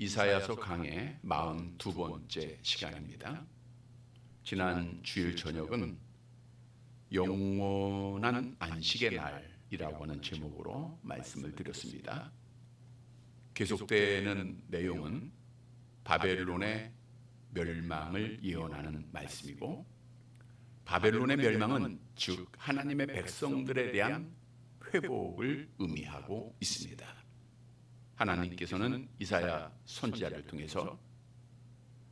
이사야서 강의 42번째 시간입니다. 지난 주일 저녁은 영원한 안식의 날이라고 하는 제목으로 말씀을 드렸습니다. 계속되는 내용은 바벨론의 멸망을 예언하는 말씀이고, 바벨론의 멸망은 즉 하나님의 백성들에 대한 회복을 의미하고 있습니다. 하나님께서는 이사야 선지자를 통해서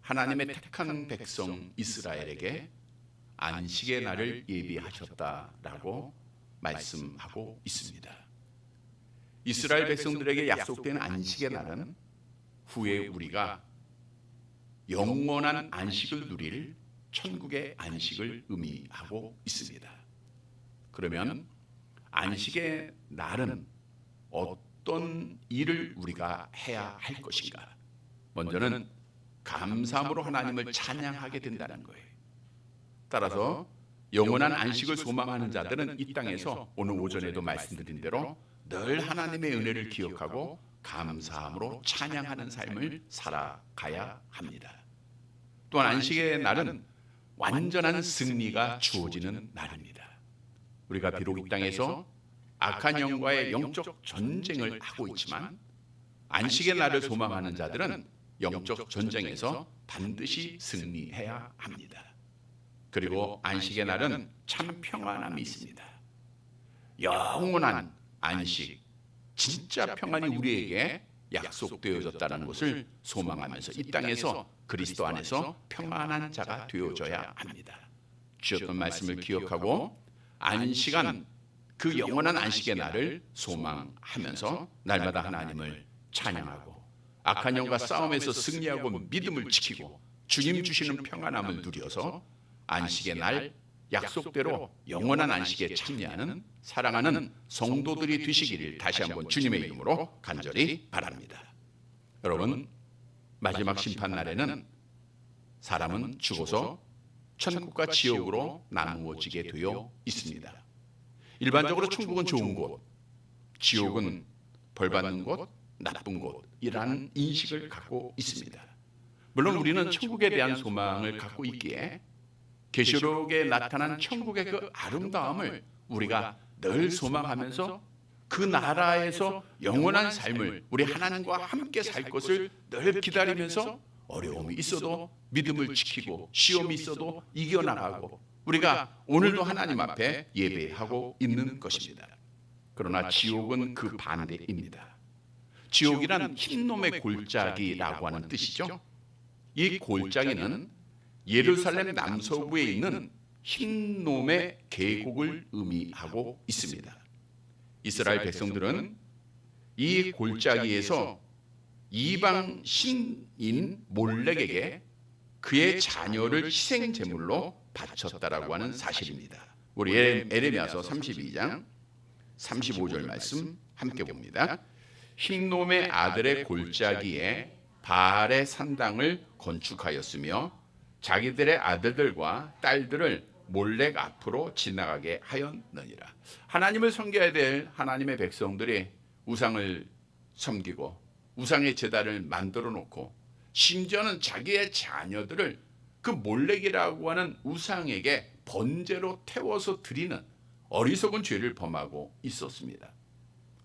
하나님의 택한 백성 이스라엘에게 안식의 날을 예비하셨다라고 말씀하고 있습니다. 이스라엘 백성들에게 약속된 안식의 날은 후에 우리가 영원한 안식을 누릴 천국의 안식을 의미하고 있습니다. 그러면 안식의 날은 어떤 일을 우리가 해야 할 것인가? 먼저는 감사함으로 하나님을 찬양하게 된다는 거예요. 따라서 영원한 안식을 소망하는 자들은 이 땅에서 오늘 오전에도 말씀드린 대로 늘 하나님의 은혜를 기억하고 감사함으로 찬양하는 삶을 살아가야 합니다. 또한 안식의 날은 완전한 승리가 주어지는 날입니다. 우리가 비록 이 땅에서 악한 영과의 영적 전쟁을 하고 있지만 안식의 날을 소망하는 자들은 영적 전쟁에서 반드시 승리해야 합니다. 그리고 안식의 날은 참 평안함이 있습니다. 영원한 안식, 진짜 평안이 우리에게 약속되어졌다는 것을 소망하면서 이 땅에서 그리스도 안에서 평안한 자가 되어져야 합니다. 주셨던 말씀을 기억하고 안식한 그 영원한 안식의 날을 소망하면서 날마다 하나님을 찬양하고 악한 영과 싸움에서 승리하고 믿음을 지키고 주님 주시는 평안함을 누려서 안식의 날 약속대로 영원한 안식에 참여하는 사랑하는 성도들이 되시기를 다시 한번 주님의 이름으로 간절히 바랍니다. 여러분, 마지막 심판날에는 사람은 죽어서 천국과 지옥으로 나누어지게 되어 있습니다. 일반적으로 천국은 좋은 곳, 지옥은 벌받는 곳, 나쁜 곳이라는 인식을 갖고 있습니다. 물론 우리는 천국에 대한 소망을 갖고 있기에 계시록에 나타난 천국의 그 아름다움을 우리가 늘 소망하면서 그 나라에서 영원한 삶을 우리 하나님과 함께 살 것을 늘 기다리면서 어려움이 있어도 믿음을 지키고 시험이 있어도 이겨나가고 우리가 오늘도 하나님 앞에 예배하고 있는 것입니다. 그러나 지옥은 그 반대입니다. 지옥이란 흰놈의 골짜기라고 하는 뜻이죠. 이 골짜기는 예루살렘 남서부에 있는 흰놈의 계곡을 의미하고 있습니다. 이스라엘 백성들은 이 골짜기에서 이방 신인 몰렉에게 그의 자녀를 희생 제물로 바쳤다라고 하는 사실입니다. 우리 에레미야서 32장 35절 말씀 함께 봅니다. 흰놈의 아들의 골짜기에 바알의 산당을 건축하였으며 자기들의 아들들과 딸들을 몰렉 앞으로 지나가게 하였느니라. 하나님을 섬겨야 될 하나님의 백성들이 우상을 섬기고 우상의 제단을 만들어 놓고 심지어는 자기의 자녀들을 그 몰렉이라고 하는 우상에게 번제로 태워서 드리는 어리석은 죄를 범하고 있었습니다.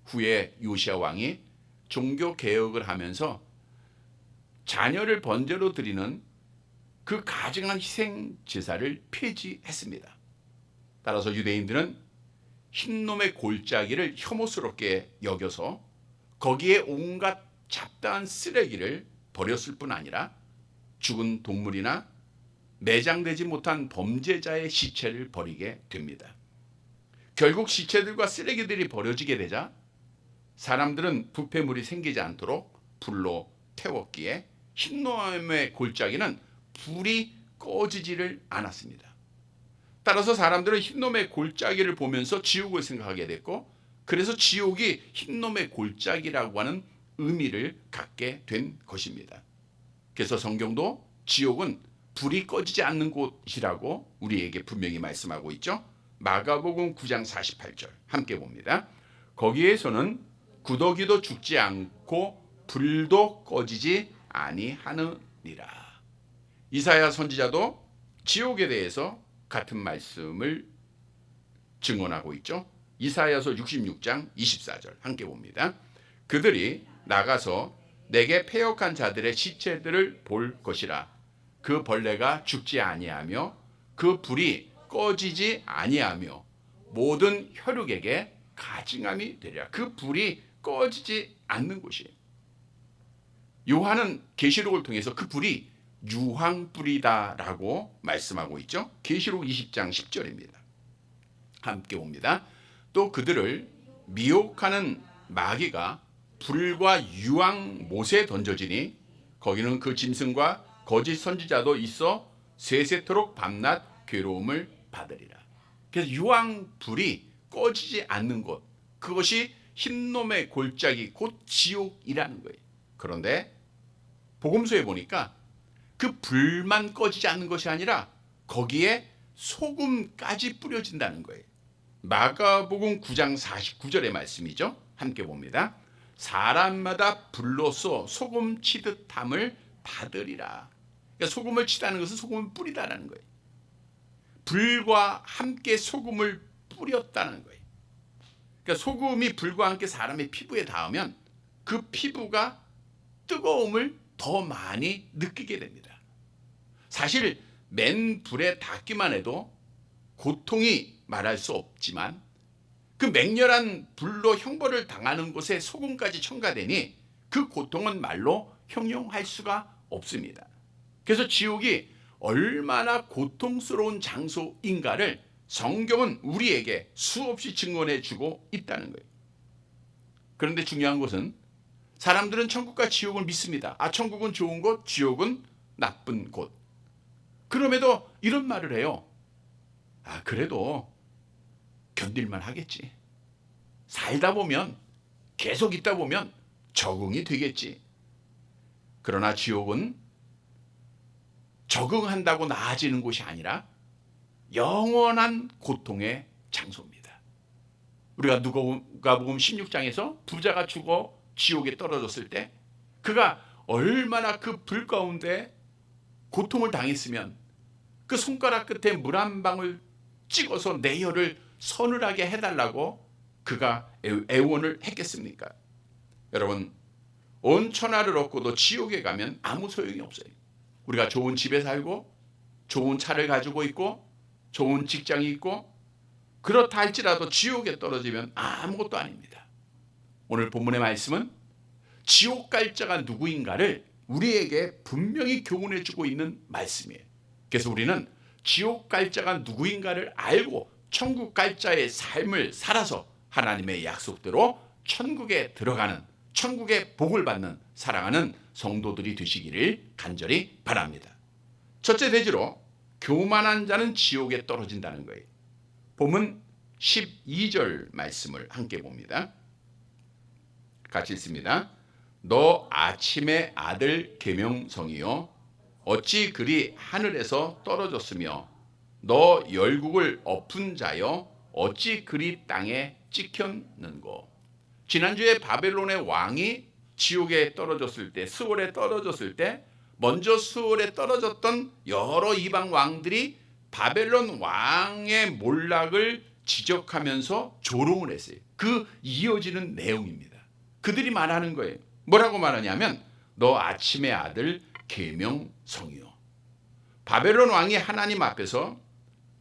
후에 요시야 왕이 종교 개혁을 하면서 자녀를 번제로 드리는 그 가증한 희생 제사를 폐지했습니다. 따라서 유대인들은 흰놈의 골짜기를 혐오스럽게 여겨서 거기에 온갖 잡다한 쓰레기를 버렸을 뿐 아니라 죽은 동물이나 매장되지 못한 범죄자의 시체를 버리게 됩니다. 결국 시체들과 쓰레기들이 버려지게 되자 사람들은 부패물이 생기지 않도록 불로 태웠기에 흰놈의 골짜기는 불이 꺼지지를 않았습니다. 따라서 사람들은 흰놈의 골짜기를 보면서 지옥을 생각하게 됐고, 그래서 지옥이 흰놈의 골짜기라고 하는 의미를 갖게 된 것입니다. 그래서 성경도 지옥은 불이 꺼지지 않는 곳이라고 우리에게 분명히 말씀하고 있죠. 마가복음 9장 48절 함께 봅니다. 거기에서는 구더기도 죽지 않고 불도 꺼지지 아니하느니라. 이사야 선지자도 지옥에 대해서 같은 말씀을 증언하고 있죠. 이사야서 66장 24절 함께 봅니다. 그들이 나가서 내게 패역한 자들의 시체들을 볼 것이라. 그 벌레가 죽지 아니하며 그 불이 꺼지지 아니하며 모든 혈육에게 가증함이 되리라. 그 불이 꺼지지 않는 곳이에요. 요한은 계시록을 통해서 그 불이 유황불이다라고 말씀하고 있죠. 계시록 20장 10절입니다. 함께 봅니다. 또 그들을 미혹하는 마귀가 불과 유황 못에 던져지니 거기는 그 짐승과 거짓 선지자도 있어 세세토록 밤낮 괴로움을 받으리라. 그래서 유황불이 꺼지지 않는 곳, 그것이 흰놈의 골짜기 곧 지옥이라는 거예요. 그런데 복음서에 보니까 그 불만 꺼지지 않는 것이 아니라 거기에 소금까지 뿌려진다는 거예요. 마가복음 9장 49절의 말씀이죠. 함께 봅니다. 사람마다 불로써 소금 치듯 함을 받으리라. 그러니까 소금을 치다는 것은 소금을 뿌리다라는 거예요. 불과 함께 소금을 뿌렸다는 거예요. 그러니까 소금이 불과 함께 사람의 피부에 닿으면 그 피부가 뜨거움을 더 많이 느끼게 됩니다. 사실 맨 불에 닿기만 해도 고통이 말할 수 없지만 그 맹렬한 불로 형벌을 당하는 곳에 소금까지 첨가되니 그 고통은 말로 형용할 수가 없습니다. 그래서 지옥이 얼마나 고통스러운 장소인가를 성경은 우리에게 수없이 증언해 주고 있다는 거예요. 그런데 중요한 것은 사람들은 천국과 지옥을 믿습니다. 천국은 좋은 곳, 지옥은 나쁜 곳. 그럼에도 이런 말을 해요. 그래도 견딜만 하겠지. 살다 보면, 계속 있다 보면 적응이 되겠지. 그러나 지옥은 적응한다고 나아지는 곳이 아니라 영원한 고통의 장소입니다. 우리가 누가복음 16장에서 부자가 죽어 지옥에 떨어졌을 때 그가 얼마나 그 불 가운데 고통을 당했으면 그 손가락 끝에 물 한 방울 찍어서 내 혀를 서늘하게 해달라고 그가 애원을 했겠습니까? 여러분, 온 천하를 얻고도 지옥에 가면 아무 소용이 없어요. 우리가 좋은 집에 살고 좋은 차를 가지고 있고 좋은 직장이 있고 그렇다 할지라도 지옥에 떨어지면 아무것도 아닙니다. 오늘 본문의 말씀은 지옥 갈 자가 누구인가를 우리에게 분명히 교훈해 주고 있는 말씀이에요. 그래서 우리는 지옥 갈 자가 누구인가를 알고 천국 갈 자의 삶을 살아서 하나님의 약속대로 천국에 들어가는, 천국의 복을 받는 사랑하는 성도들이 되시기를 간절히 바랍니다. 첫째 대지로 교만한 자는 지옥에 떨어진다는 거예요. 본문 12절 말씀을 함께 봅니다. 같이 읽습니다. 너 아침의 아들 계명성이요 어찌 그리 하늘에서 떨어졌으며 너 열국을 엎은 자여 어찌 그리 땅에 찍혔는고. 지난주에 바벨론의 왕이 지옥에 떨어졌을 때, 스월에 떨어졌을 때 먼저 스월에 떨어졌던 여러 이방 왕들이 바벨론 왕의 몰락을 지적하면서 조롱을 했어요. 그 이어지는 내용입니다. 그들이 말하는 거예요. 뭐라고 말하냐면 너 아침의 아들 계명성이요. 바벨론 왕이 하나님 앞에서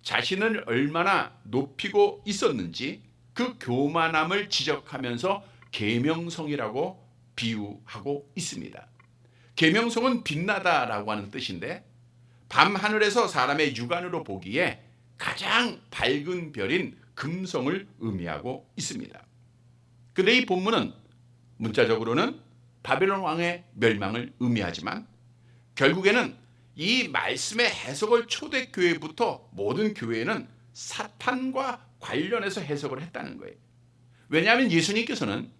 자신을 얼마나 높이고 있었는지 그 교만함을 지적하면서 계명성이라고 비유하고 있습니다. 계명성은 빛나다라고 하는 뜻인데 밤하늘에서 사람의 육안으로 보기에 가장 밝은 별인 금성을 의미하고 있습니다. 그런데 이 본문은 문자적으로는 바벨론 왕의 멸망을 의미하지만 결국에는 이 말씀의 해석을 초대교회부터 모든 교회는 사탄과 관련해서 해석을 했다는 거예요. 왜냐하면 예수님께서는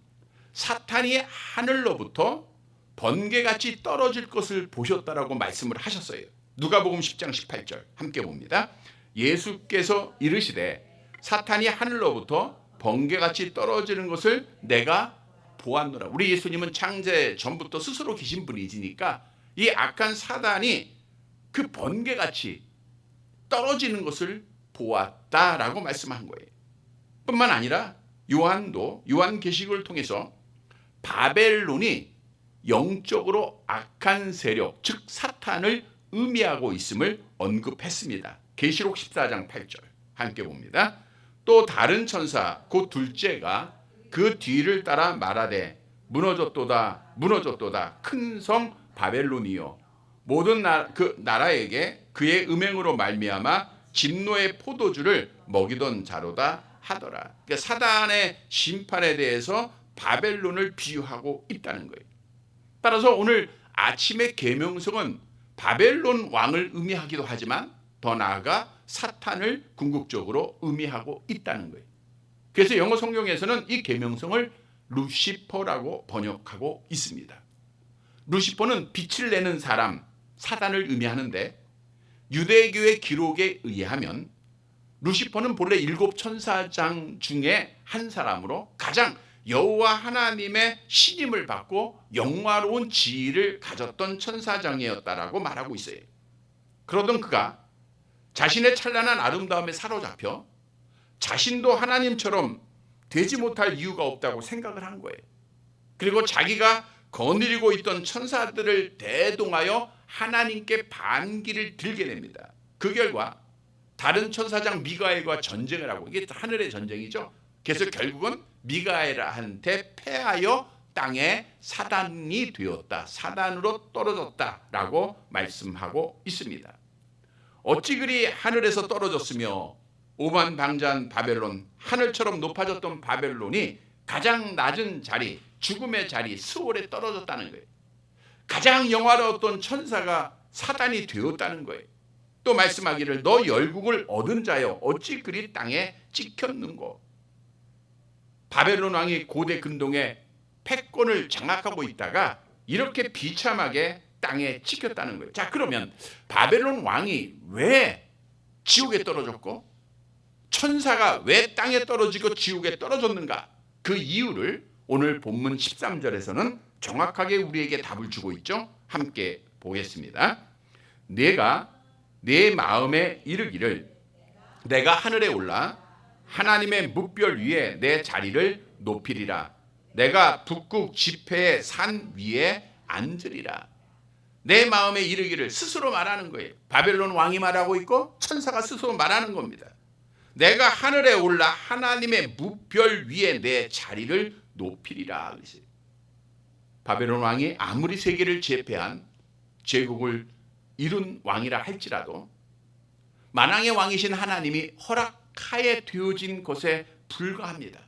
사탄이 하늘로부터 번개같이 떨어질 것을 보셨다라고 말씀을 하셨어요. 누가복음 10장 18절 함께 봅니다. 예수께서 이르시되 사탄이 하늘로부터 번개같이 떨어지는 것을 내가 보았노라. 우리 예수님은 창세 전부터 스스로 계신 분이시니까 이 악한 사단이 그 번개같이 떨어지는 것을 보았다라고 말씀한 거예요. 뿐만 아니라 요한도 요한계시록을 통해서 바벨론이 영적으로 악한 세력, 즉 사탄을 의미하고 있음을 언급했습니다. 계시록 14장 8절 함께 봅니다. 또 다른 천사 곧 둘째가 그 뒤를 따라 말하되 무너졌도다 무너졌도다 큰 성 바벨론이요 모든 그 나라에게 그의 음행으로 말미암아 진노의 포도주를 먹이던 자로다 하더라. 그러니까 사단의 심판에 대해서 바벨론을 비유하고 있다는 거예요. 따라서 오늘 아침의 계명성은 바벨론 왕을 의미하기도 하지만 더 나아가 사탄을 궁극적으로 의미하고 있다는 거예요. 그래서 영어 성경에서는 이 계명성을 루시퍼라고 번역하고 있습니다. 루시퍼는 빛을 내는 사람, 사단을 의미하는데 유대교의 기록에 의하면 루시퍼는 본래 7 천사장 중에 한 사람으로 가장 여호와 하나님의 신임을 받고 영화로운 지위를 가졌던 천사장이었다라고 말하고 있어요. 그러던 그가 자신의 찬란한 아름다움에 사로잡혀 자신도 하나님처럼 되지 못할 이유가 없다고 생각을 한 거예요. 그리고 자기가 거느리고 있던 천사들을 대동하여 하나님께 반기를 들게 됩니다. 그 결과 다른 천사장 미가엘과 전쟁을 하고, 이게 하늘의 전쟁이죠. 그래서 결국은 미가엘한테 패하여 땅에 사단이 되었다, 사단으로 떨어졌다라고 말씀하고 있습니다. 어찌 그리 하늘에서 떨어졌으며 오만방자한 바벨론, 하늘처럼 높아졌던 바벨론이 가장 낮은 자리, 죽음의 자리 스올에 떨어졌다는 거예요. 가장 영화로웠던 천사가 사단이 되었다는 거예요. 또 말씀하기를 너 열국을 얻은 자여 어찌 그리 땅에 찍혔는고. 바벨론 왕이 고대 근동에 패권을 장악하고 있다가 이렇게 비참하게 땅에 찍혔다는 거예요. 자, 그러면 바벨론 왕이 왜 지옥에 떨어졌고 천사가 왜 땅에 떨어지고 지옥에 떨어졌는가? 그 이유를 오늘 본문 13절에서는 정확하게 우리에게 답을 주고 있죠. 함께 보겠습니다. 내가 내 마음에 이르기를 내가 하늘에 올라 하나님의 뭇별 위에 내 자리를 높이리라. 내가 북극 지폐의 산 위에 앉으리라. 내 마음에 이르기를 스스로 말하는 거예요. 바벨론 왕이 말하고 있고 천사가 스스로 말하는 겁니다. 내가 하늘에 올라 하나님의 뭇별 위에 내 자리를 높이리라. 바벨론 왕이 아무리 세계를 제패한 제국을 이룬 왕이라 할지라도 만왕의 왕이신 하나님이 허락하에 되어진 것에 불과합니다.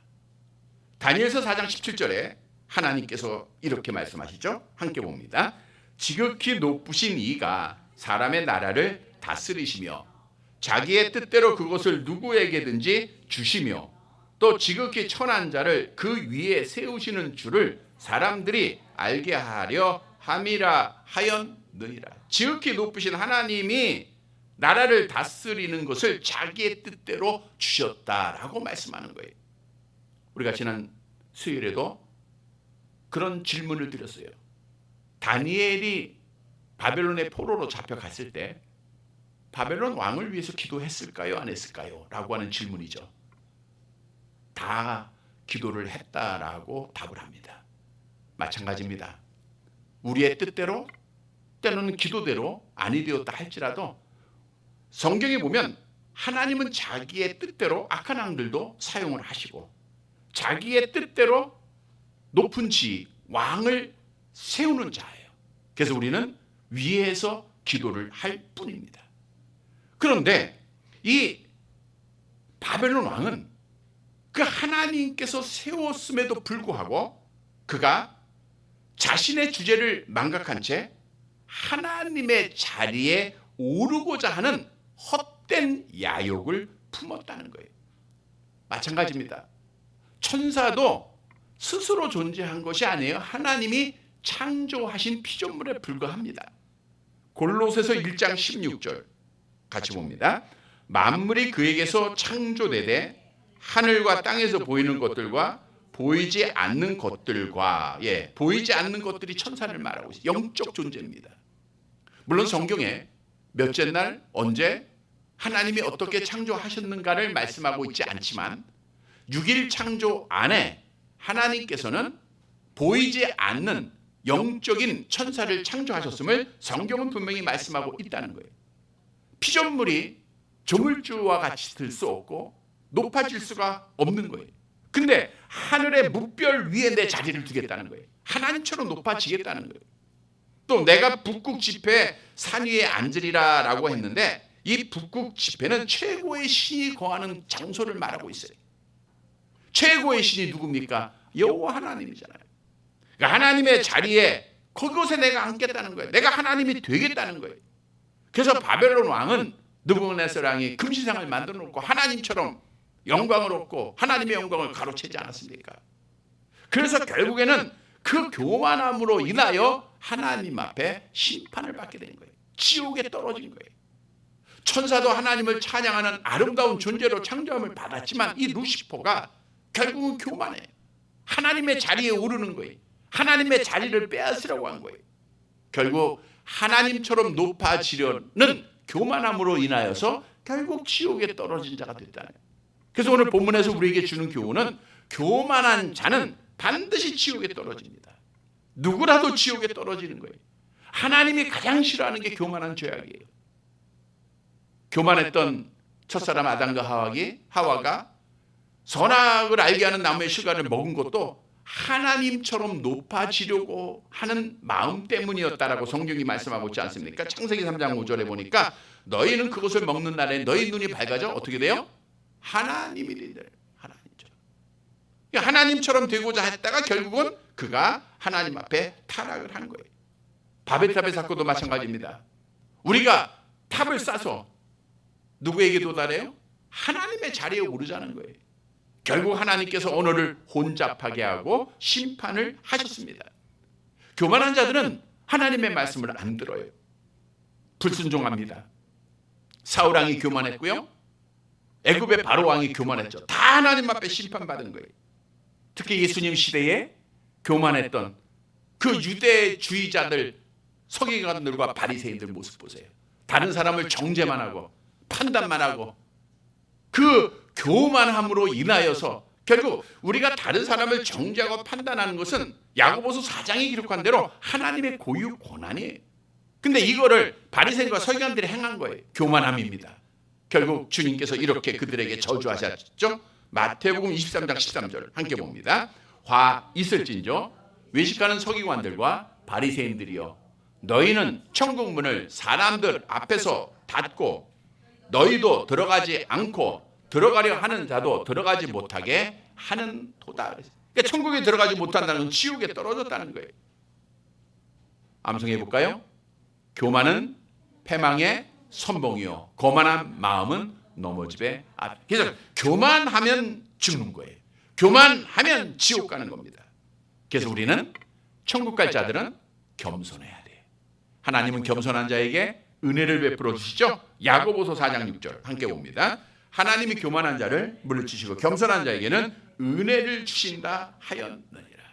다니엘서 4장 17절에 하나님께서 이렇게 말씀하시죠. 함께 봅니다. 지극히 높으신 이가 사람의 나라를 다스리시며 자기의 뜻대로 그것을 누구에게든지 주시며 또 지극히 천한 자를 그 위에 세우시는 줄을 사람들이 알게 하려 함이라 하였느니라. 지극히 높으신 하나님이 나라를 다스리는 것을 자기의 뜻대로 주셨다라고 말씀하는 거예요. 우리가 지난 수요일에도 그런 질문을 드렸어요. 다니엘이 바벨론의 포로로 잡혀갔을 때 바벨론 왕을 위해서 기도했을까요? 안 했을까요? 라고 하는 질문이죠. 다 기도를 했다라고 답을 합니다. 마찬가지입니다. 우리의 뜻대로 때로는 기도대로 아니 되었다 할지라도 성경에 보면 하나님은 자기의 뜻대로 악한 왕들도 사용을 하시고 자기의 뜻대로 높은 지위, 왕을 세우는 자예요. 그래서 우리는 위에서 기도를 할 뿐입니다. 그런데 이 바벨론 왕은 그 하나님께서 세웠음에도 불구하고 그가 자신의 주제를 망각한 채 하나님의 자리에 오르고자 하는 헛된 야욕을 품었다는 거예요. 마찬가지입니다. 천사도 스스로 존재한 것이 아니에요. 하나님이 창조하신 피조물에 불과합니다. 골로새서 1장 16절 같이 봅니다. 만물이 그에게서 창조되되 하늘과 땅에서 보이는 것들과 보이지 않는 것들과 보이지 않는 것들이 천사를 말하고 있어요. 영적 존재입니다. 물론 성경에 몇째 날 언제 하나님이 어떻게 창조하셨는가를 말씀하고 있지 않지만 6일 창조 안에 하나님께서는 보이지 않는 영적인 천사를 창조하셨음을 성경은 분명히 말씀하고 있다는 거예요. 피조물이 조물주와 같이 들 수 없고 높아질 수가 없는 거예요. 근데 하늘의 무별 위에 내 자리를 두겠다는 거예요. 하나님처럼 높아지겠다는 거예요. 또 내가 북극 지폐 산 위에 앉으리라 라고 했는데 이 북극 지폐는 최고의 신이 거하는 장소를 말하고 있어요. 최고의 신이 누굽니까? 여호와 하나님이잖아요. 그러니까 하나님의 자리에 그곳에 내가 앉겠다는 거예요. 내가 하나님이 되겠다는 거예요. 그래서 바벨론 왕은 느부갓네살 왕이 금신상을 만들어 놓고 하나님처럼 영광을 얻고 하나님의 영광을 가로채지 않았습니까? 그래서 결국에는 그 교만함으로 인하여 하나님 앞에 심판을 받게 된 거예요. 지옥에 떨어진 거예요. 천사도 하나님을 찬양하는 아름다운 존재로 창조함을 받았지만 이 루시퍼가 결국은 교만해요. 하나님의 자리에 오르는 거예요. 하나님의 자리를 빼앗으려고 한 거예요. 결국 하나님처럼 높아지려는 교만함으로 인하여서 결국 지옥에 떨어진 자가 됐다는 거예요. 그래서 오늘 본문에서 우리에게 주는 교훈은 교만한 자는 반드시 지옥에 떨어집니다. 누구라도 지옥에 떨어지는 거예요. 하나님이 가장 싫어하는 게 교만한 죄악이에요. 교만했던 첫사람 아담과 하와가 선악을 알게 하는 나무의 실과를 먹은 것도 하나님처럼 높아지려고 하는 마음 때문이었다라고 성경이 말씀하고 있지 않습니까? 창세기 3장 5절에 보니까 너희는 그것을 먹는 날에 너희 눈이 밝아져 어떻게 돼요? 하나님이 된다. 하나님처럼. 하나님처럼 되고자 했다가 결국은 그가 하나님 앞에 타락을 한 거예요. 바벨탑의 사건도 마찬가지입니다. 우리가 탑을 쌓아서 누구에게 도달해요? 하나님의 자리에 오르자는 거예요. 결국 하나님께서 언어를 혼잡하게 하고 심판을 하셨습니다. 교만한 자들은 하나님의 말씀을 안 들어요. 불순종합니다. 사울 왕이 교만했고요. 애굽의 바로 왕이 교만했죠. 다 하나님 앞에 심판받은 거예요. 특히 예수님 시대에 교만했던 그 유대주의자들, 서기관들과 바리새인들 모습 보세요. 다른 사람을 정죄만 하고 판단만 하고 그 교만함으로 인하여서 결국 우리가 다른 사람을 정죄하고 판단하는 것은 야고보서 4장이 기록한 대로 하나님의 고유 권한이에요. 근데 이거를 바리새인과 서기관들이 행한 거예요. 교만함입니다. 결국 주님께서 이렇게 그들에게 저주하셨죠. 마태복음 23장 13절 함께 봅니다. 화 있을진저 외식하는 서기관들과 바리새인들이여 너희는 천국 문을 사람들 앞에서 닫고 너희도 들어가지 않고 들어가려 하는 자도 들어가지 못하게 하는 도다. 그러니까 천국에 들어가지 못한다는 건 지옥에 떨어졌다는 거예요. 암송해 볼까요? 교만은 패망의 선봉이요 거만한 마음은 넘어집의 앞. 그래서 교만하면 죽는 거예요. 교만하면 지옥 가는 겁니다. 그래서 우리는 천국 갈 자들은 겸손해야 돼요. 하나님은 겸손한 자에게 은혜를 베풀어 주시죠. 야고보서 4장 6절 함께 봅니다. 하나님이 교만한 자를 물리치시고 겸손한 자에게는 은혜를 주신다 하였느니라.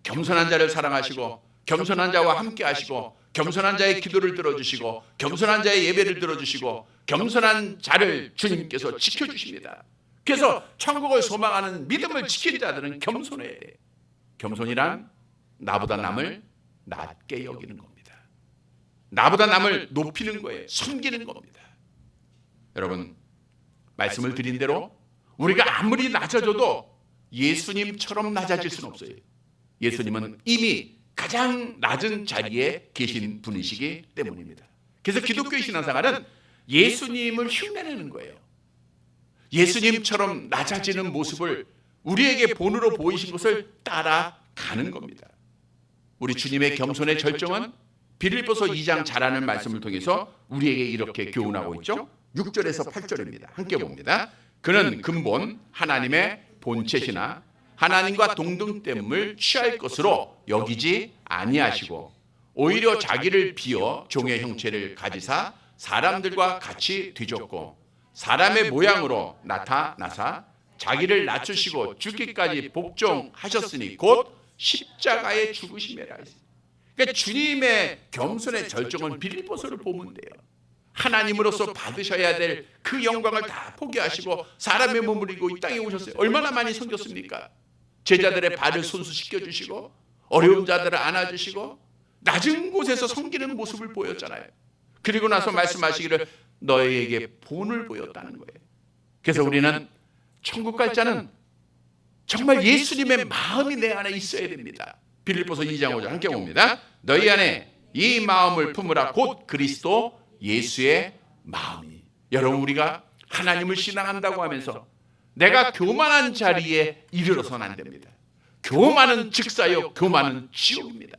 겸손한 자를 사랑하시고 겸손한 자와 함께 하시고 겸손한 자의 기도를 들어주시고 겸손한 자의 예배를 들어주시고 겸손한 자를 주님께서 지켜주십니다. 그래서 천국을 소망하는 믿음을 지킨 자들은 겸손해야 돼. 겸손이란 나보다 남을 낮게 여기는 겁니다. 나보다 남을 높이는 거예요. 섬기는 겁니다. 여러분 말씀을 드린 대로 우리가 아무리 낮아져도 예수님처럼 낮아질 수는 없어요. 예수님은 이미 가장 낮은 자리에 계신 분이시기 때문입니다. 그래서 기독교의 신앙생활은 예수님을 흉내내는 거예요. 예수님처럼 낮아지는 모습을 우리에게 본으로 보이신 것을 따라가는 겁니다. 우리 주님의 겸손의 절정은 빌립보서 2장 잘하는 말씀을 통해서 우리에게 이렇게 교훈하고 있죠. 6절에서 8절입니다. 함께 봅니다. 그는 근본 하나님의 본체시나 하나님과 동등됨을 취할 것으로 여기지 아니하시고 오히려 자기를 비어 종의 형체를 가지사 사람들과 같이 뒤졌고 사람의 모양으로 나타나사 자기를 낮추시고 죽기까지 복종하셨으니 곧 십자가에 죽으심이라. 그러니까 주님의 겸손의 절정은 빌립보서를 보면 돼요. 하나님으로서 받으셔야 될 그 영광을 다 포기하시고 사람의 몸을 입고 이 땅에 오셨어요. 얼마나 많이 섬겼습니까? 제자들의 발을 손수시켜 주시고 어려운 자들을 안아주시고 낮은 곳에서 섬기는 모습을 보였잖아요. 그리고 나서 말씀하시기를 너희에게 본을 보였다는 거예요. 그래서 우리는 천국 갈 자는 정말 예수님의 마음이 내 안에 있어야 됩니다. 빌립보서 2장 5절 함께 봅니다. 너희 안에 이 마음을 품으라. 곧 그리스도 예수의 마음이. 여러분, 우리가 하나님을 신앙한다고 하면서 내가 교만한 자리에 이르러서는 안 됩니다. 교만은 즉사요 교만은 지옥입니다.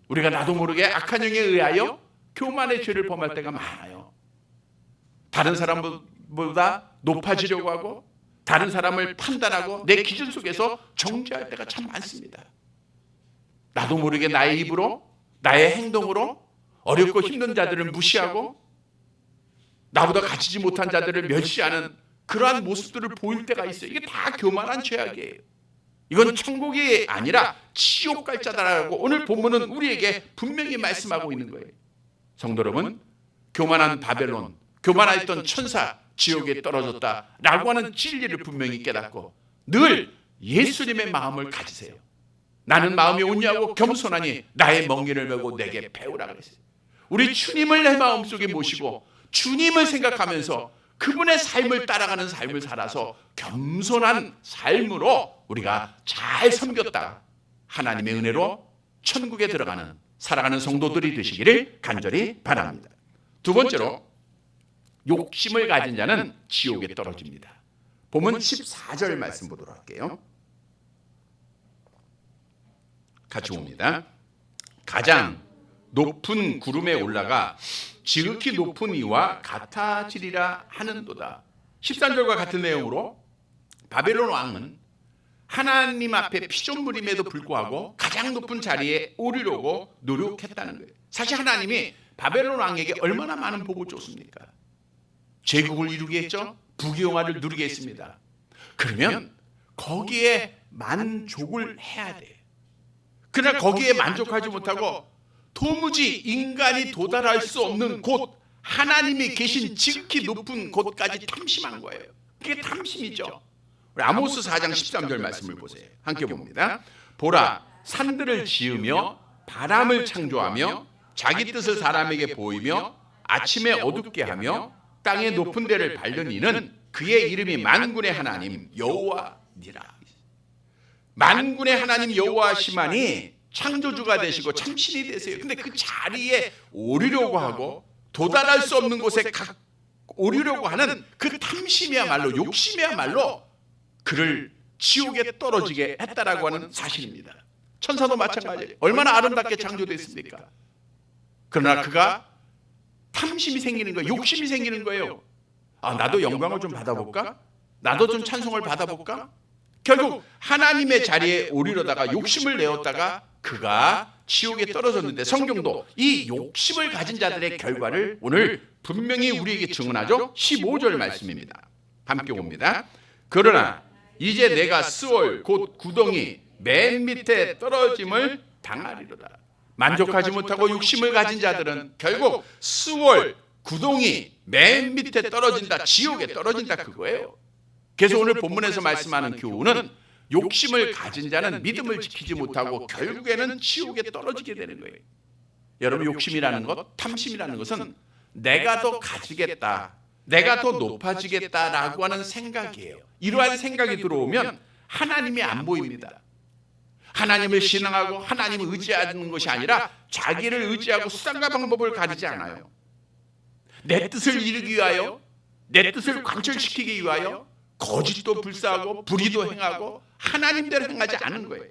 우리가 나도 모르게 악한 영에 의하여 교만의 죄를 범할 때가 많아요. 다른 사람보다 높아지려고 하고 다른 사람을 판단하고 내 기준 속에서 정죄할 때가 참 많습니다. 나도 모르게 나의 입으로 나의 행동으로 어렵고 힘든 자들을 무시하고 나보다 가지지 못한 자들을 멸시하는 그러한 모습들을 보일 때가 있어요. 이게 다 교만한 죄악이에요. 이건 천국이 아니라 지옥 갈 자다라고 오늘 본문은 우리에게 분명히 말씀하고 있는 거예요. 성도 여러분, 교만한 바벨론, 교만했던 천사 지옥에 떨어졌다라고 하는 진리를 분명히 깨닫고 늘 예수님의 마음을 가지세요. 나는 마음이 온유하고 겸손하니 나의 멍에를 메고 내게 배우라 그랬어요. 우리 주님을 내 마음속에 모시고 주님을 생각하면서 그분의 삶을 따라가는 삶을 살아서 겸손한 삶으로 우리가 잘 섬겼다 하나님의 은혜로 천국에 들어가는 살아가는 성도들이 되시기를 간절히 바랍니다. 두 번째로 욕심을 가진 자는 지옥에 떨어집니다. 본문 14절 말씀 보도록 할게요. 같이 봅니다. 가장 높은 구름에 올라가 지극히 높은 이와 같아지리라 하는도다. 13절과 같은 내용으로 바벨론 왕은 하나님 앞에 피조물임에도 불구하고 가장 높은 자리에 오르려고 노력했다는 거예요. 사실 하나님이 바벨론 왕에게 얼마나 많은 복을 줬습니까? 제국을 이루게 했죠. 부귀영화를 누리게 했습니다. 그러면 거기에 만족을 해야 돼. 그러나 거기에 만족하지 못하고 도무지 인간이 도달할 수 없는 곳, 하나님이 계신 지극히 높은 곳까지 탐심한 거예요. 그게 탐심이죠. 우리 아모스 4장 13절 말씀을 보세요. 함께 봅니다. 보라, 산들을 지으며 바람을 창조하며 자기 뜻을 사람에게 보이며 아침에 어둡게 하며 땅의 높은 데를 밟는 이는 그의 이름이 만군의 하나님 여호와니라. 만군의 하나님 여호와시만이 창조주가 되시고 참신이 되세요. 근데 그 자리에 오르려고 하고 도달할 수 없는 곳에 오르려고 하는 그 탐심이야말로 욕심이야말로 그를 지옥에 떨어지게 했다라고 하는 사실입니다. 천사도 마찬가지예요. 얼마나 아름답게 창조됐습니까? 그러나 그가 탐심이 생기는 거예요. 욕심이 생기는 거예요. 아, 나도 영광을 좀 받아볼까? 나도 좀 찬송을 받아볼까? 결국 하나님의 자리에 오르려다가 욕심을 내었다가 그가 지옥에 떨어졌는데 성경도 이 욕심을 가진 자들의 결과를 오늘 분명히 우리에게 증언하죠. 15절 말씀입니다. 함께 봅니다. 그러나 이제 내가 스월 곧 구덩이 맨 밑에 떨어짐을 당하리로다. 만족하지 못하고 욕심을 가진 자들은 결국 스월 구덩이 맨 밑에 떨어진다, 지옥에 떨어진다 그거예요. 그래서 오늘 본문에서 말씀하는 교훈은 욕심을 가진 자는 믿음을 지키지 못하고 결국에는 지옥에 떨어지게 되는 거예요. 여러분, 욕심이라는 것, 탐심이라는 것은 내가 더 가지겠다, 내가 더 높아지겠다라고 하는 생각이에요. 이러한 생각이 들어오면 하나님이 안 보입니다. 하나님을 신앙하고 하나님을 의지하는 것이 아니라 자기를 의지하고 수단과 방법을 가리지 않아요. 내 뜻을 이루기 위하여, 내 뜻을 관철시키기 위하여 거짓도 불사하고 불의도 행하고 하나님대로 행하지 않은 거예요.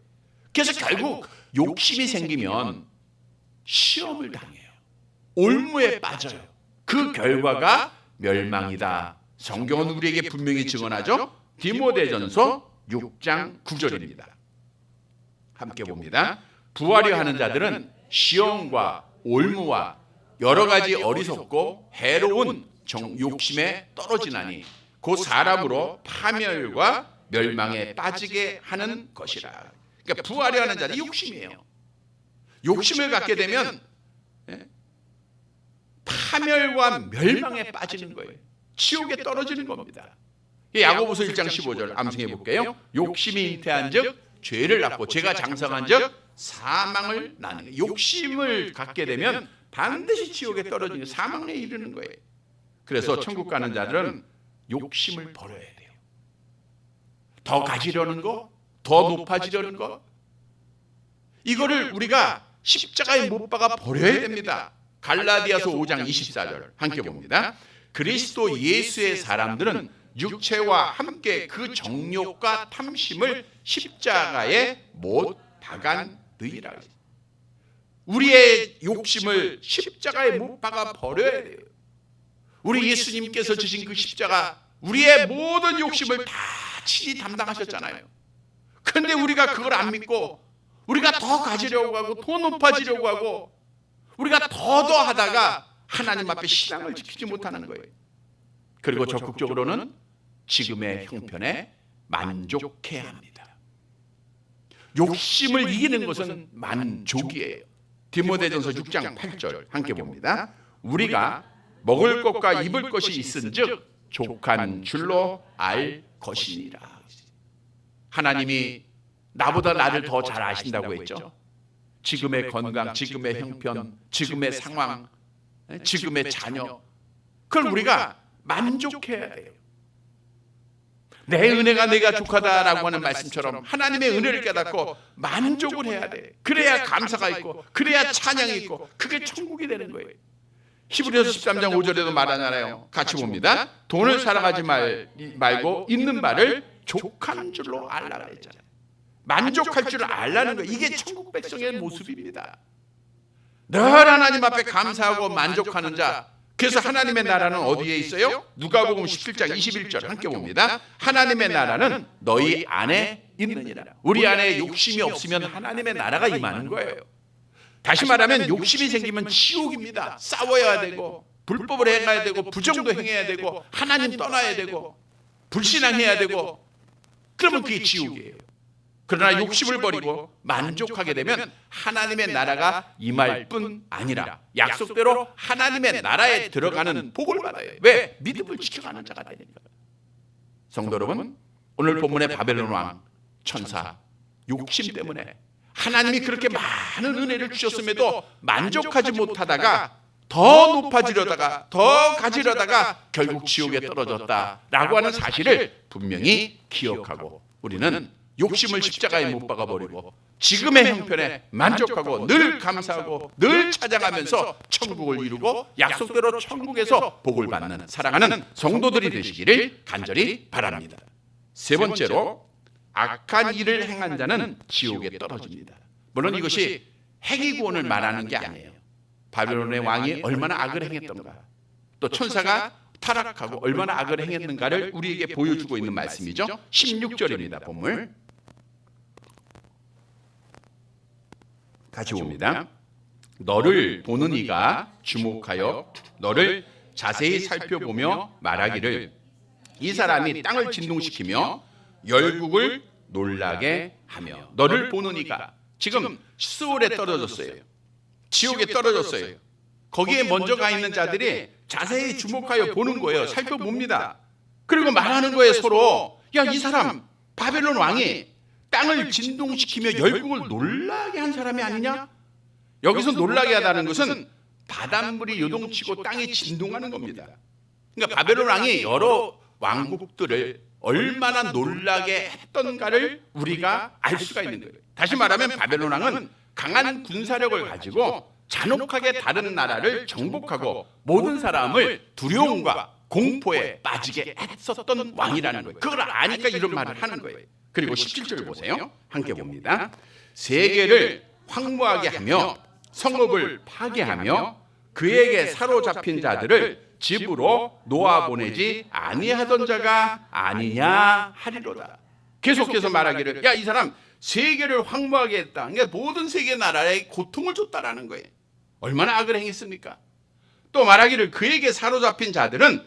그래서 결국 욕심이 생기면 시험을 당해요. 올무에 빠져요. 그 결과가 멸망이다. 성경은 우리에게 분명히 증언하죠. 디모데전서 6장 9절입니다. 함께 봅니다. 부하려 하는 자들은 시험과 올무와 여러 가지 어리석고 해로운 욕심에 떨어지나니 그 사람으로 파멸과 멸망에 빠지게 하는 것이라. 그러니까 부하려 하는 자는 욕심이에요. 욕심을 갖게 되면 파멸과 멸망에 빠지는 거예요. 지옥에 떨어지는 겁니다. 야고보서 1장 15절 암송해 볼게요. 욕심이 잉태한 즉 죄를 낳고 죄가 장성한 즉 사망을 낳는 거예요. 욕심을 갖게 되면 반드시 지옥에 떨어지는 사망에 이르는 거예요. 그래서 천국 가는 자들은 욕심을 버려야 돼요. 더 가지려는 거, 더 높아지려는 거, 이거를 우리가 십자가에 못 박아 버려야 됩니다. 갈라디아서 5장 24절 함께 봅니다. 그리스도 예수의 사람들은 육체와 함께 그 정욕과 탐심을 십자가에 못 박았느니라. 우리의 욕심을 십자가에 못 박아 버려야 돼요. 우리 예수님께서 지신 그 십자가, 우리의 모든 욕심을 다 친히 담당하셨잖아요. 그런데 우리가 그걸 안 믿고 우리가 더 가지려고 하고 더 높아지려고 하고 우리가 더 하다가 하나님 앞에 신앙을 지키지 못하는 거예요. 그리고 적극적으로는 지금의 형편에 만족해야 합니다. 욕심을 이기는 것은 만족이에요. 디모데전서 6장 8절 함께 봅니다. 우리가 먹을 것과 입을 것이 있은즉 족한 줄로 알 것이니라. 하나님이 나보다 나를 더 잘 아신다고 했죠. 지금의 건강, 지금의 형편, 지금의 상황, 지금의 자녀, 그걸 우리가 만족해야 돼요. 내 은혜가 내가 족하다라고 하는 말씀처럼 하나님의 은혜를 깨닫고 만족을 해야 돼. 그래야 감사가 있고 그래야 찬양이 있고 그게 천국이 되는 거예요. 히브리서 13장 5절에도 말하잖아요. 같이 봅니다. 돈을 사랑하지 말고 있는 바를 족한 줄로 알라 그랬잖아요. 만족할 줄 알라는 거예요. 이게 천국 백성의 모습입니다. 늘 하나님 앞에 감사하고 만족하는 자. 그래서 하나님의 나라는 어디에 있어요? 누가복음 17장 21절 함께 봅니다. 하나님의 나라는 너희 안에 있느니라. 우리 안에 욕심이 없으면 하나님의 나라가 임하는 거예요. 다시 말하면 욕심이 생기면 지옥입니다. 싸워야 되고 불법을 행해야 되고 부정도 행해야 되고 하나님 떠나야 되고 불신앙해야 되고 그러면 그게 지옥이에요. 그러나 욕심을 버리고 만족하게 되면 하나님의 나라가 임할 뿐 아니라 약속대로 하나님의 나라에 들어가는 복을 받아요. 왜? 믿음을 지켜가는 자가 되니까. 성도 여러분, 오늘 본문의 바벨론 왕 천사 욕심 때문에 하나님이 그렇게 많은 은혜를 주셨음에도 만족하지 못하다가 더 높아지려다가 더 가지려다가 결국 지옥에 떨어졌다라고 하는 사실을 분명히 기억하고 우리는 욕심을 십자가에 못 박아버리고 지금의 형편에 만족하고 늘 감사하고 늘 찬양하면서 천국을 이루고 약속대로 천국에서 복을 받는 사랑하는 성도들이 되시기를 간절히 바랍니다. 세 번째로 악한 일을 행한 자는 지옥에 떨어집니다. 물론 이것이 행위구원을 말하는 게 아니에요. 바벨론의 왕이 얼마나 악을 행했던가, 또 천사가 타락하고 얼마나 악을 행했는가를 우리에게 보여주고 있는 말씀이죠. 16절입니다. 본문 같이 봅니다. 너를 보는 이가 주목하여 너를 자세히 살펴보며 말하기를 이 사람이 땅을 진동시키며 열국을 놀라게 하며. 너를 보는 이가 지금 스올에 떨어졌어요. 지옥에 떨어졌어요. 거기에 먼저 가 있는 자들이 자세히 주목하여 보는 거예요. 살펴봅니다. 그리고 말하는 거예요. 서로 야, 이 사람 바벨론 왕이 땅을 진동시키며 열국을 놀라게 한 사람이 아니냐? 여기서 놀라게 하다는 것은 바닷물이 요동치고 땅이 진동하는 겁니다. 그러니까 바벨론 왕이 여러 왕국들을 얼마나 놀라게 했던가를 우리가 알 수가 있는 거예요. 다시 말하면 바벨론 왕은 강한 군사력을 가지고 잔혹하게 다른 나라를 정복하고 모든 사람을 두려움과 공포에 빠지게 했었던 왕이라는 거예요. 그걸 아니까 이런 말을 하는 거예요. 그리고 17절 보세요. 함께 봅니다. 세계를 황무하게 하며 성읍을 파괴하며 그에게 사로잡힌 자들을 집으로 놓아보내지 아니하던 자가 아니냐 하리로다. 계속해서 말하기를 야, 이 사람 세계를 황무하게 했다. 그러니까 모든 세계 나라에 고통을 줬다라는 거예요. 얼마나 악을 행했습니까? 또 말하기를 그에게 사로잡힌 자들은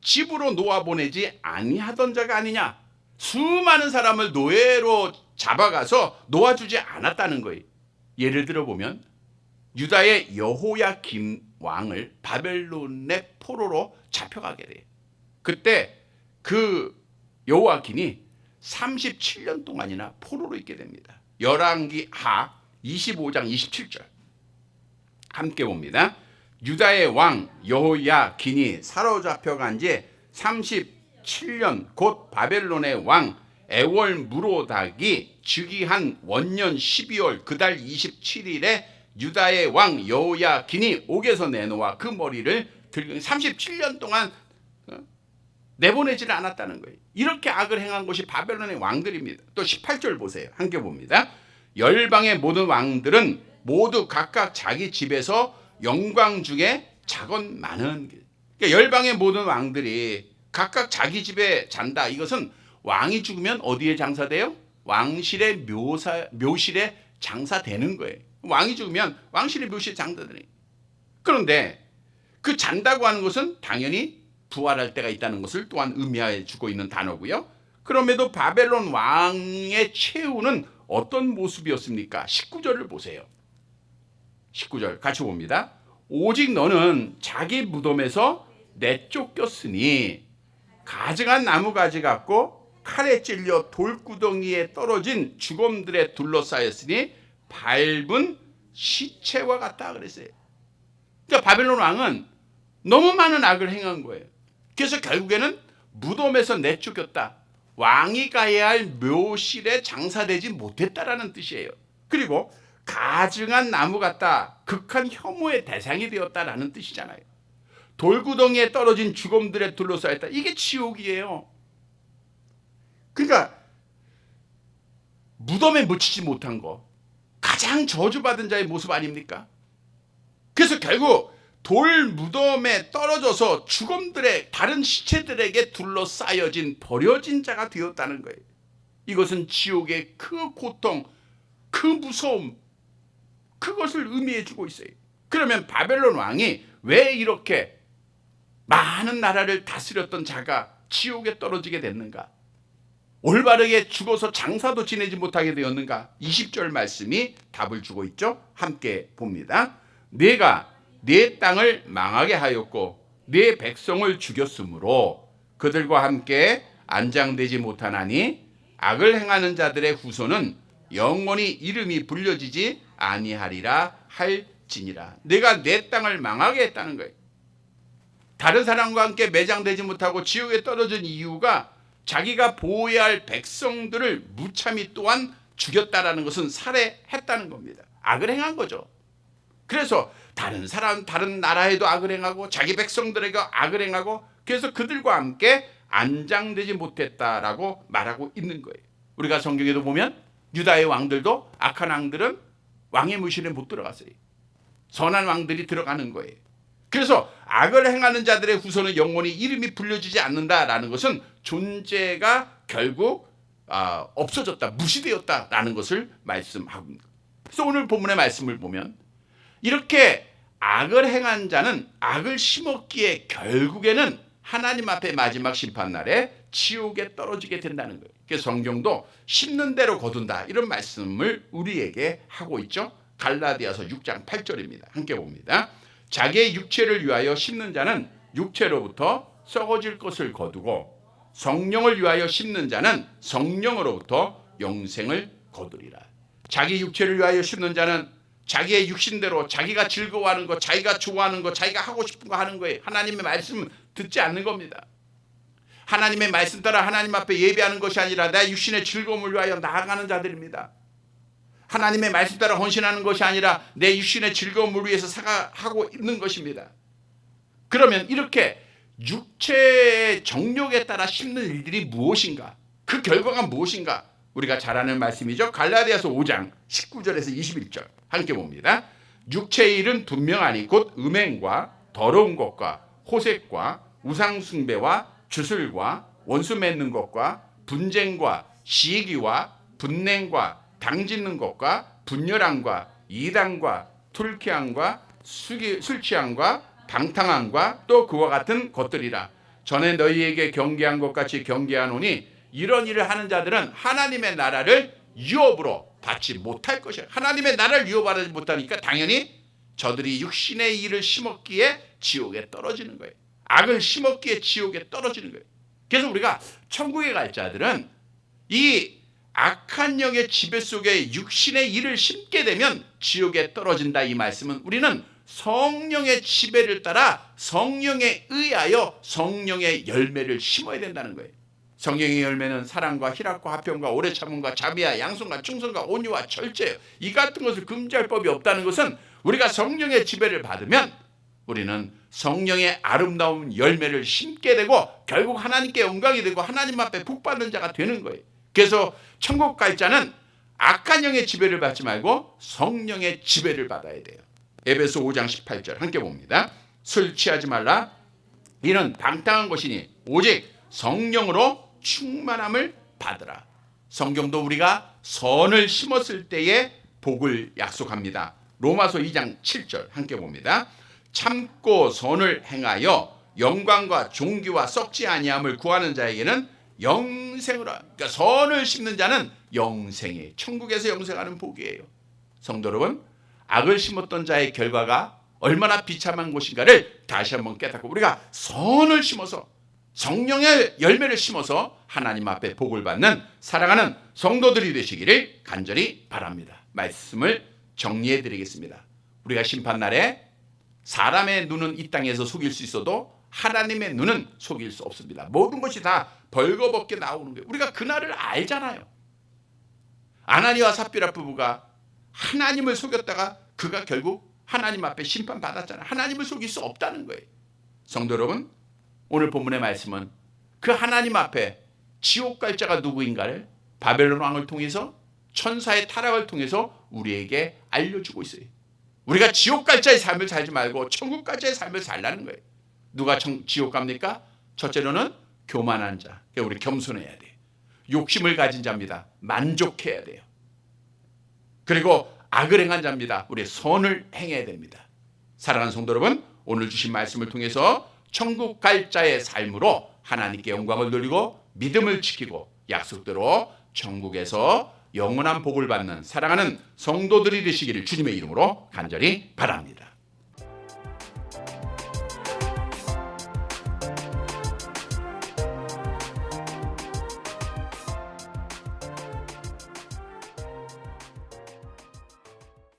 집으로 놓아 보내지 아니하던 자가 아니냐. 수많은 사람을 노예로 잡아가서 놓아주지 않았다는 거예요. 예를 들어 보면 유다의 여호야김 왕을 바벨론의 포로로 잡혀가게 돼요. 그때 그 여호야김이 37년 동안이나 포로로 있게 됩니다. 열왕기 하 25장 27절 함께 봅니다. 유다의 왕 여호야긴이 사로잡혀간 지 37년 곧 바벨론의 왕 에월무로닥이 즉위한 원년 12월 그달 27일에 유다의 왕 여호야긴이 옥에서 내놓아 그 머리를 들고 37년 동안 내보내지를 않았다는 거예요. 이렇게 악을 행한 것이 바벨론의 왕들입니다. 또 18절 보세요. 함께 봅니다. 열방의 모든 왕들은 모두 각각 자기 집에서 영광 중에 자건 많은. 그러니까 열방의 모든 왕들이 각각 자기 집에 잔다. 이것은 왕이 죽으면 어디에 장사돼요? 왕실의 묘실에 장사되는 거예요. 왕이 죽으면 왕실의 묘실에 장사되는. 그런데 그 잔다고 하는 것은 당연히 부활할 때가 있다는 것을 또한 의미해 주고 있는 단어고요. 그럼에도 바벨론 왕의 최후는 어떤 모습이었습니까? 19절을 보세요. 19절 같이 봅니다. 오직 너는 자기 무덤에서 내쫓겼으니 가증한 나무가지 같고 칼에 찔려 돌구덩이에 떨어진 죽음들에 둘러싸였으니 밟은 시체와 같다 그랬어요. 그러니까 바벨론 왕은 너무 많은 악을 행한 거예요. 그래서 결국에는 무덤에서 내쫓겼다. 왕이 가야 할 묘실에 장사되지 못했다라는 뜻이에요. 그리고 가증한 나무 같다. 극한 혐오의 대상이 되었다라는 뜻이잖아요. 돌구덩이에 떨어진 죽음들에 둘러싸였다. 이게 지옥이에요. 그러니까 무덤에 묻히지 못한 거 가장 저주받은 자의 모습 아닙니까? 그래서 결국 돌 무덤에 떨어져서 죽음들의 다른 시체들에게 둘러싸여진 버려진 자가 되었다는 거예요. 이것은 지옥의 그 고통, 그 무서움, 그것을 의미해 주고 있어요. 그러면 바벨론 왕이 왜 이렇게 많은 나라를 다스렸던 자가 지옥에 떨어지게 됐는가? 올바르게 죽어서 장사도 지내지 못하게 되었는가? 20절 말씀이 답을 주고 있죠. 함께 봅니다. 내가 네 땅을 망하게 하였고 네 백성을 죽였으므로 그들과 함께 안장되지 못하나니 악을 행하는 자들의 후손은 영원히 이름이 불려지지 아니하리라 할지니라. 내가 내 땅을 망하게 했다는 거예요. 다른 사람과 함께 매장되지 못하고 지옥에 떨어진 이유가 자기가 보호해야 할 백성들을 무참히 또한 죽였다라는 것은 살해했다는 겁니다. 악을 행한 거죠. 그래서 다른 사람, 다른 나라에도 악을 행하고 자기 백성들에게 악을 행하고 그래서 그들과 함께 안장되지 못했다라고 말하고 있는 거예요. 우리가 성경에도 보면 유다의 왕들도 악한 왕들은 왕의 묘실에 못 들어갔어요. 선한 왕들이 들어가는 거예요. 그래서 악을 행하는 자들의 후손은 영원히 이름이 불려지지 않는다라는 것은 존재가 결국 없어졌다, 무시되었다라는 것을 말씀하고 있는 거예요. 그래서 오늘 본문의 말씀을 보면 이렇게 악을 행한 자는 악을 심었기에 결국에는 하나님 앞에 마지막 심판날에 지옥에 떨어지게 된다는 거예요. 그래서 성경도 심는 대로 거둔다 이런 말씀을 우리에게 하고 있죠. 갈라디아서 6장 8절입니다. 함께 봅니다. 자기의 육체를 위하여 심는 자는 육체로부터 썩어질 것을 거두고 성령을 위하여 심는 자는 성령으로부터 영생을 거두리라. 자기 육체를 위하여 심는 자는 자기의 육신대로 자기가 즐거워하는 것, 자기가 좋아하는 것, 자기가 하고 싶은 거 하는 거예요. 하나님의 말씀 듣지 않는 겁니다. 하나님의 말씀 따라 하나님 앞에 예배하는 것이 아니라 내 육신의 즐거움을 위하여 나아가는 자들입니다. 하나님의 말씀 따라 헌신하는 것이 아니라 내 육신의 즐거움을 위해서 하고 있는 것입니다. 그러면 이렇게 육체의 정욕에 따라 심는 일들이 무엇인가? 그 결과가 무엇인가? 우리가 잘 아는 말씀이죠. 갈라디아서 5장 19절에서 21절 함께 봅니다. 육체의 일은 분명하니 곧 음행과 더러운 것과 호색과 우상숭배와 주술과 원수 맺는 것과 분쟁과 시기와 분냉과 당짓는 것과 분열함과 이단과 불쾌함과 술 취함과 방탕함과 또 그와 같은 것들이라. 전에 너희에게 경계한 것 같이 경계하노니 이런 일을 하는 자들은 하나님의 나라를 유업으로 받지 못할 것이야. 하나님의 나라를 유업받지 못하니까 당연히 저들이 육신의 일을 심었기에 지옥에 떨어지는 거예요. 악을 심었기에 지옥에 떨어지는 거예요. 그래서 우리가 천국에 갈 자들은 이 악한 영의 지배 속에 육신의 일을 심게 되면 지옥에 떨어진다, 이 말씀은 우리는 성령의 지배를 따라 성령에 의하여 성령의 열매를 심어야 된다는 거예요. 성령의 열매는 사랑과 희락과 화평과 오래 참음과 자비와 양선과 충성과 온유와 절제예요. 이 같은 것을 금지할 법이 없다는 것은 우리가 성령의 지배를 받으면 우리는 성령의 아름다운 열매를 심게 되고 결국 하나님께 영광이 되고 하나님 앞에 복받는 자가 되는 거예요. 그래서 천국 갈 자는 악한 영의 지배를 받지 말고 성령의 지배를 받아야 돼요. 에베소 5장 18절 함께 봅니다. 술 취하지 말라. 이는 방탕한 것이니 오직 성령으로 충만함을 받으라. 성경도 우리가 선을 심었을 때의 복을 약속합니다. 로마서 2장 7절 함께 봅니다. 참고 선을 행하여 영광과 존귀와 썩지 아니함을 구하는 자에게는 영생을, 그러니까 선을 심는 자는 영생이에요. 천국에서 영생하는 복이에요. 성도 여러분, 악을 심었던 자의 결과가 얼마나 비참한 것인가를 다시 한번 깨닫고 우리가 선을 심어서 성령의 열매를 심어서 하나님 앞에 복을 받는 사랑하는 성도들이 되시기를 간절히 바랍니다. 말씀을 정리해 드리겠습니다. 우리가 심판날에 사람의 눈은 이 땅에서 속일 수 있어도 하나님의 눈은 속일 수 없습니다. 모든 것이 다 벌거벗게 나오는 거예요. 우리가 그날을 알잖아요. 아나니와 삽비라 부부가 하나님을 속였다가 그가 결국 하나님 앞에 심판받았잖아요. 하나님을 속일 수 없다는 거예요. 성도 여러분, 오늘 본문의 말씀은 그 하나님 앞에 지옥 갈 자가 누구인가를 바벨론 왕을 통해서 천사의 타락을 통해서 우리에게 알려주고 있어요. 우리가 지옥 갈 자의 삶을 살지 말고 천국 갈 자의 삶을 살라는 거예요. 누가 지옥 갑니까? 첫째로는 교만한 자. 그러니까 우리 겸손해야 돼요. 욕심을 가진 자입니다. 만족해야 돼요. 그리고 악을 행한 자입니다. 우리 선을 행해야 됩니다. 사랑하는 성도 여러분, 오늘 주신 말씀을 통해서 천국 갈 자의 삶으로 하나님께 영광을 돌리고 믿음을 지키고 약속대로 천국에서 영원한 복을 받는 사랑하는 성도들이 되시기를 주님의 이름으로 간절히 바랍니다.